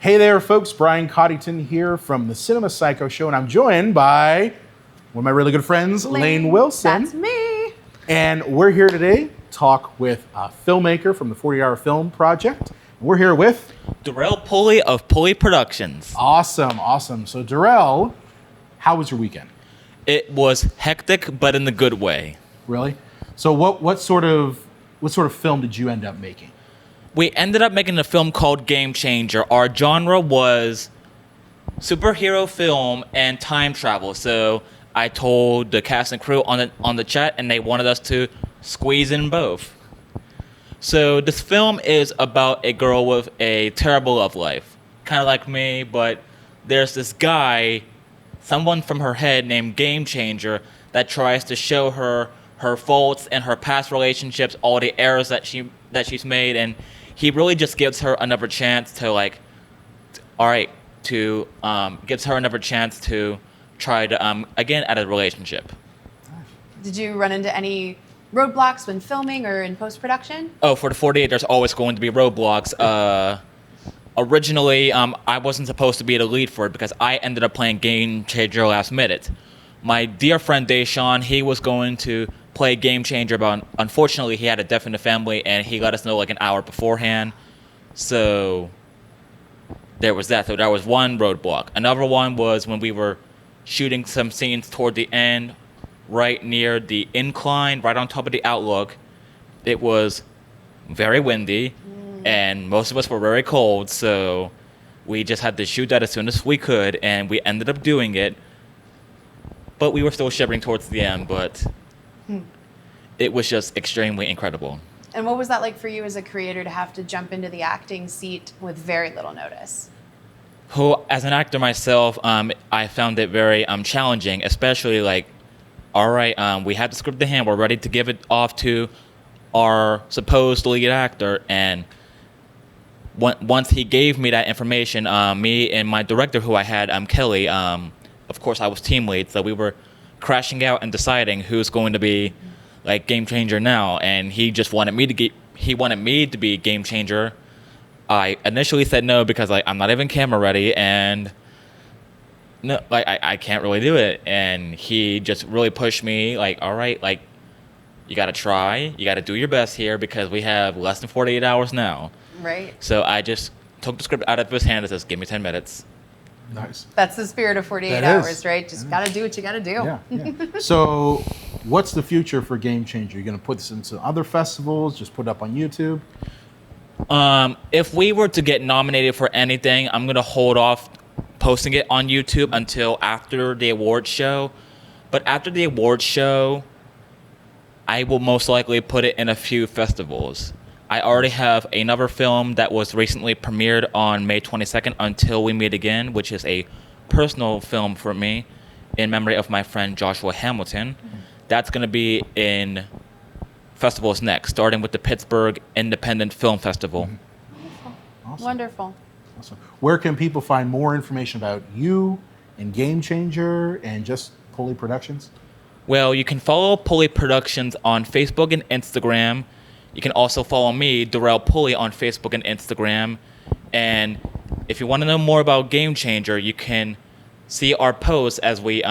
Hey there, folks. Brian Coddington here from the Cinema Psycho Show, and I'm joined by one of my really good friends, Lane Wilson. That's me. And we're here today to talk with a filmmaker from the 40-Hour Film Project. We're here with Darrel Pullie of Pullie Productions. Awesome. So, Darrel, how was your weekend? It was hectic, but in the good way. Really? So, what sort of film did you end up making? We ended up making a film called Gamechanger. Our genre was superhero film and time travel. So I told the cast and crew on the chat, and they wanted us to squeeze in both. So this film is about a girl with a terrible love life, kind of like me, but there's this guy, someone from her head named Gamechanger, that tries to show her faults and her past relationships, all the errors that she's made, and he really just gives her another chance to gives her another chance to try to again at a relationship. Did you run into any roadblocks when filming or in post-production? Oh, for the 48, there's always going to be roadblocks. Originally, I wasn't supposed to be the lead for it because I ended up playing Gamechanger last minute. My dear friend Deshaun, he was going to play Gamechanger, but unfortunately he had a death in the family, and he let us know like an hour beforehand. So there was that. So that was one roadblock. Another one was when we were shooting some scenes toward the end, right near the incline, right on top of the outlook. It was very windy, and most of us were very cold, so we just had to shoot that as soon as we could, and we ended up doing it. But we were still shivering towards the end, but it was just extremely incredible. And what was that like for you as a creator to have to jump into the acting seat with very little notice? As an actor myself, I found it very challenging, especially we had the script in hand, we're ready to give it off to our supposed lead actor, and once he gave me that information, me and my director, who I had, Kelly, of course I was team lead, so we were crashing out and deciding who's going to be Gamechanger now, and he just wanted me to be Gamechanger. I initially said no because I'm not even camera ready, and no, I can't really do it. And he just really pushed me, all right, you got to try, you got to do your best here because we have less than 48 hours now. Right. So I just took the script out of his hand and says, give me 10 minutes. Nice. That's the spirit of 48 hours, right? Just got to do what you got to do. Yeah. So what's the future for Gamechanger? You're going to put this into other festivals, just put it up on YouTube? If we were to get nominated for anything, I'm going to hold off posting it on YouTube until after the awards show. But after the awards show, I will most likely put it in a few festivals. I already have another film that was recently premiered on May 22nd, Until We Meet Again, which is a personal film for me in memory of my friend Joshua Hamilton. That's going to be in festivals next, starting with the Pittsburgh Independent Film Festival. Awesome. Wonderful. Awesome. Where can people find more information about you and Gamechanger and just Pullie Productions? Well, you can follow Pullie Productions on Facebook and Instagram. You can also follow me, Darrel Pullie, on Facebook and Instagram. And if you want to know more about Gamechanger, you can see our posts as we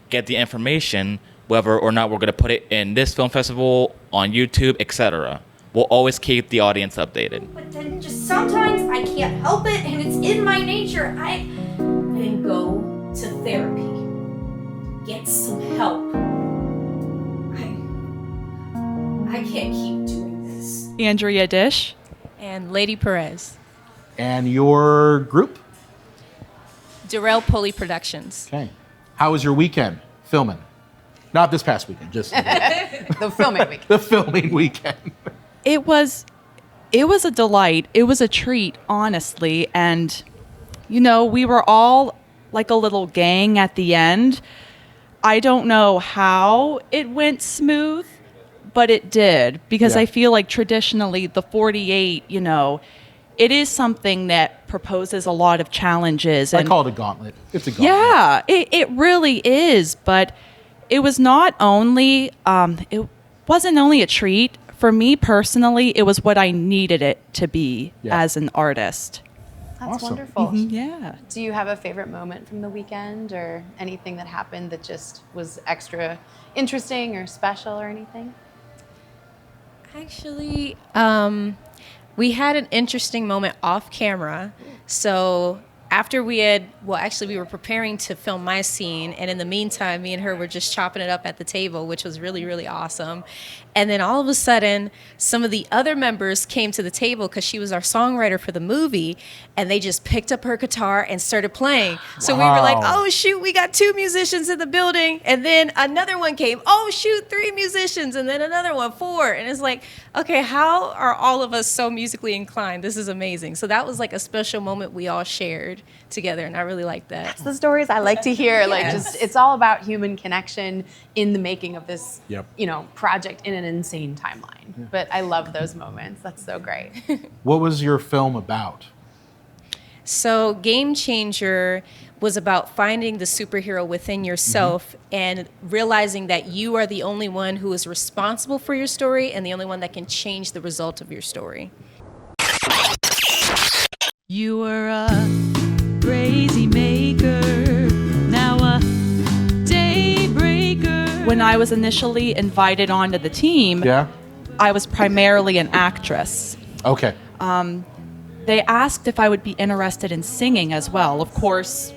get the information, whether or not we're going to put it in this film festival, on YouTube, etc. We'll always keep the audience updated. But then just sometimes I can't help it, and it's in my nature. I then go to therapy. Get some help. I can't keep doing this. Andrea Disch. And Lady Perez. And your group? Darrel Pullie Productions. Okay. How was your weekend filming? Not this past weekend, just The filming week. the filming weekend. It was a delight. It was a treat, honestly. And, we were all like a little gang at the end. I don't know how it went smooth, but it did, because I feel like traditionally the 48, it is something that proposes a lot of challenges. I call it a gauntlet. It's a gauntlet. Yeah, it really is. But it was not only, it wasn't only a treat. For me personally, it was what I needed it to be as an artist. That's Awesome. wonderful. Yeah. Do you have a favorite moment from the weekend or anything that happened that just was extra interesting or special or anything? Actually, we had an interesting moment off camera. So after we were preparing to film my scene, and in the meantime, me and her were just chopping it up at the table, which was really, really awesome. And then all of a sudden, some of the other members came to the table because she was our songwriter for the movie, and they just picked up her guitar and started playing. So we were like, oh, shoot, we got 2 musicians in the building. And then another one came, oh, shoot, 3 musicians. And then another one, 4. And it's like, okay, how are all of us so musically inclined? This is amazing. So that was like a special moment we all shared together, and I really liked that. That's the stories I like to hear. Like, just it's all about human connection in the making of this, project in an insane timeline. But I love those moments. That's so great. What was your film about? So Gamechanger was about finding the superhero within yourself and realizing that you are the only one who is responsible for your story and the only one that can change the result of your story. You were a crazy maker, now a daybreaker. When I was initially invited onto the team, I was primarily an actress. Okay. They asked if I would be interested in singing as well. Of course,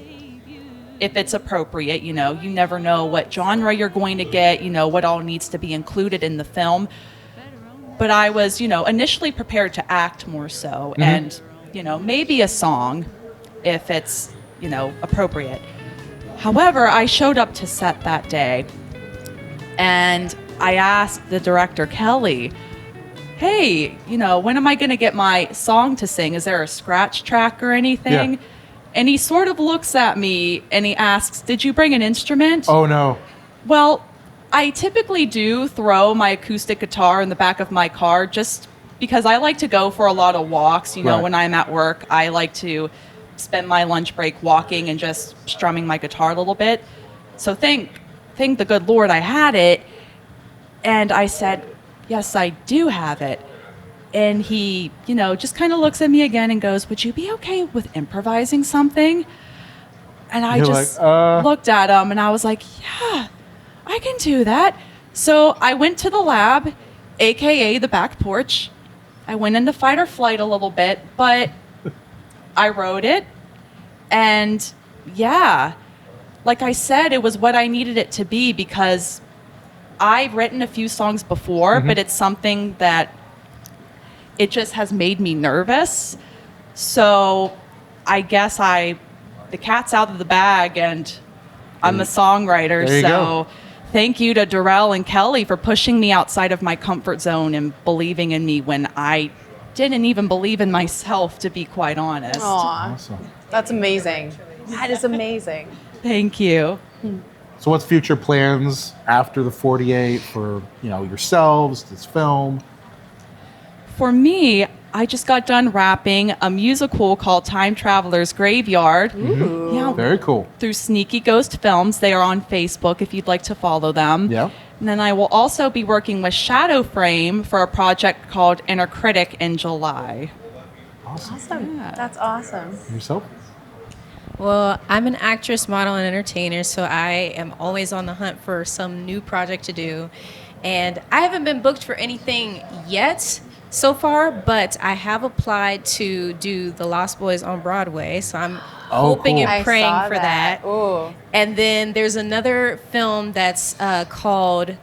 if it's appropriate, you never know what genre you're going to get, what all needs to be included in the film. But I was, initially prepared to act more so, and, maybe a song if it's, appropriate. However, I showed up to set that day, and I asked the director, Kelly, hey, when am I going to get my song to sing? Is there a scratch track or anything? Yeah. And he sort of looks at me and he asks, did you bring an instrument? Oh, no. Well, I typically do throw my acoustic guitar in the back of my car just because I like to go for a lot of walks. Right. When I'm at work, I like to spend my lunch break walking and just strumming my guitar a little bit. So thank the good Lord I had it. And I said, yes, I do have it. And he, just kind of looks at me again and goes, would you be okay with improvising something? And I just looked at him and I was like, yeah, I can do that. So I went to the lab, AKA the back porch. I went into fight or flight a little bit, but I wrote it. And yeah, like I said, it was what I needed it to be because I've written a few songs before, but it's something that it just has made me nervous. So I guess the cat's out of the bag and I'm a songwriter. There you go. Thank you to Darrel and Kelly for pushing me outside of my comfort zone and believing in me when I didn't even believe in myself, to be quite honest. Aw, Awesome. that's amazing. That is amazing. Thank you. So what's future plans after the 48 for, yourselves, this film? For me, I just got done wrapping a musical called Time Traveler's Graveyard. Ooh. Yeah, Very cool. through Sneaky Ghost Films. They are on Facebook if you'd like to follow them. Yeah. And then I will also be working with Shadow Frame for a project called Inner Critic in July. Awesome. Yeah. That's awesome. Yourself? Well, I'm an actress, model, and entertainer, so I am always on the hunt for some new project to do. And I haven't been booked for anything yet so far, but I have applied to do The Lost Boys on Broadway, so I'm hoping cool. and I praying saw for that. Ooh. And then there's another film that's called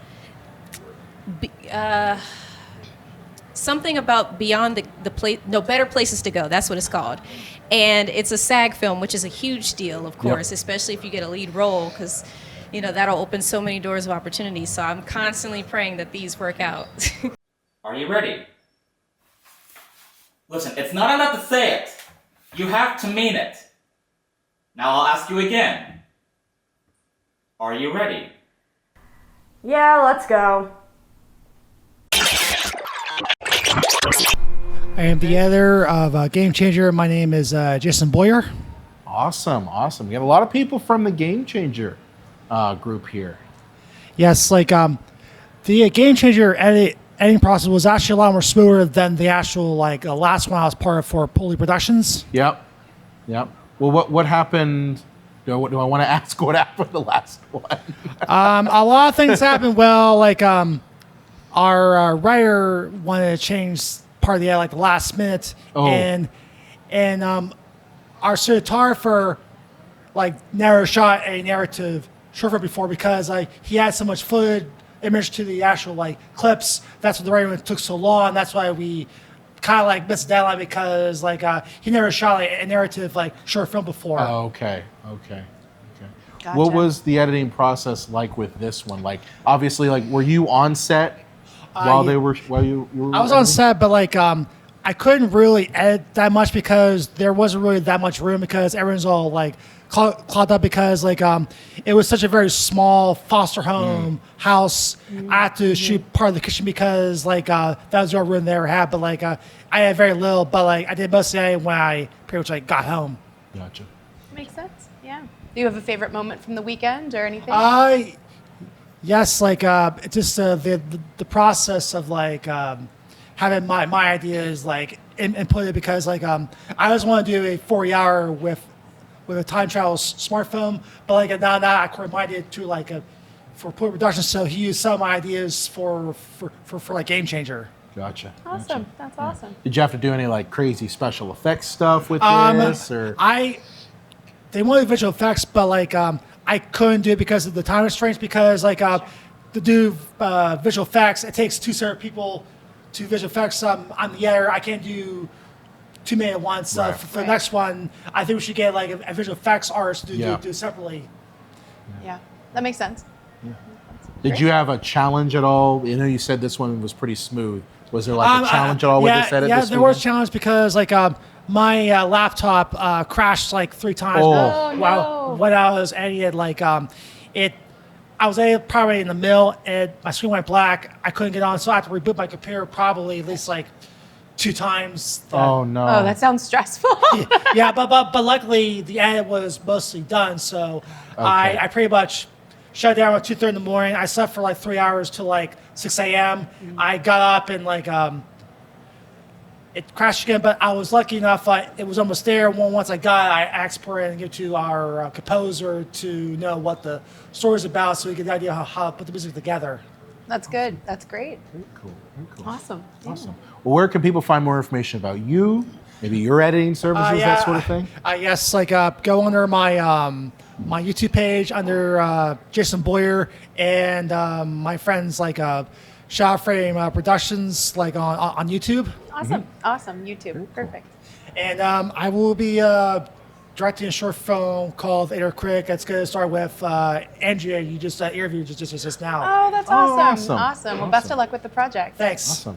something about Beyond the Place, no, Better Places to Go. That's what it's called. And it's a SAG film, which is a huge deal, of course, especially if you get a lead role, because that'll open so many doors of opportunity. So I'm constantly praying that these work out. Are you ready? Listen, it's not enough to say it. You have to mean it. Now I'll ask you again. Are you ready? Yeah, let's go. I am the editor of Gamechanger. My name is Jason Boyer. Awesome. We got a lot of people from the Gamechanger group here. Yes, the Gamechanger editing process was actually a lot more smoother than the actual last one I was part of for Pullie Productions. Yep. Yep. Well, what happened? Do I want to ask what happened the last one? A lot of things happened. Well, like our writer wanted to change part of the like the last minute, and our cinematographer like never shot a narrative short film before because he had so much footage image to the actual like clips. That's what the writer took so long. That's why we kind of like missed the deadline because like he never shot like a narrative like short film before. Oh, okay. Gotcha. What was the editing process like with this one? Like, obviously, like, were you on set while you were? I was on set, but like I couldn't really edit that much because there wasn't really that much room because everyone's all like clogged up because like it was such a very small foster home house. I had to shoot part of the kitchen because like that was the only room they ever had. But like I had very little, but like I did most of the day when I pretty much like got home. Gotcha. Makes sense. Yeah. Do you have a favorite moment from the weekend or anything? Yes, like just the process of like having my ideas like inputted because like I just want to do a 40-hour with a time travel smartphone, but like now I could remind it to like for production. So he used some of my ideas for like Gamechanger. Gotcha. Awesome. That's awesome. Did you have to do any like crazy special effects stuff with this, or? They wanted visual effects, but like I couldn't do it because of the time restraints. Because like to do visual effects, it takes 2 separate people to visual effects. I'm the editor. I can't do too many at once. For the next one, I think we should get like a visual effects artist to do separately. Yeah, that makes sense. Did you have a challenge at all? You know, you said this one was pretty smooth. Was there like a challenge at all with this edit? Yeah, there was a challenge because like my laptop crashed like 3 times when I was editing. Like I was probably in the middle and my screen went black. I couldn't get on, so I had to reboot my computer probably at least like 2 times. Oh no! Oh, that sounds stressful. Yeah, but luckily the edit was mostly done, so I pretty much shut down at 2:30 in the morning. I slept for like 3 hours till like 6 a.m. I got up and like it crashed again, but I was lucky enough. It was almost there. Once I got it, I asked Perez and give it to our composer to know what the story's about, so we get the idea how to put the music together. That's good. That's great. Very cool. Awesome. Awesome. Well, where can people find more information about you? Maybe your editing services, that sort of thing. Yes, like go under my my YouTube page under Jason Boyer and my friends like Shot Frame Productions like on YouTube. Awesome. Awesome. YouTube. Perfect. And I will be directing a short film called Inner Critic. That's going to start with Andrea. You just interviewed just now. Oh, that's awesome. Awesome. Well, best of luck with the project. Thanks. Awesome.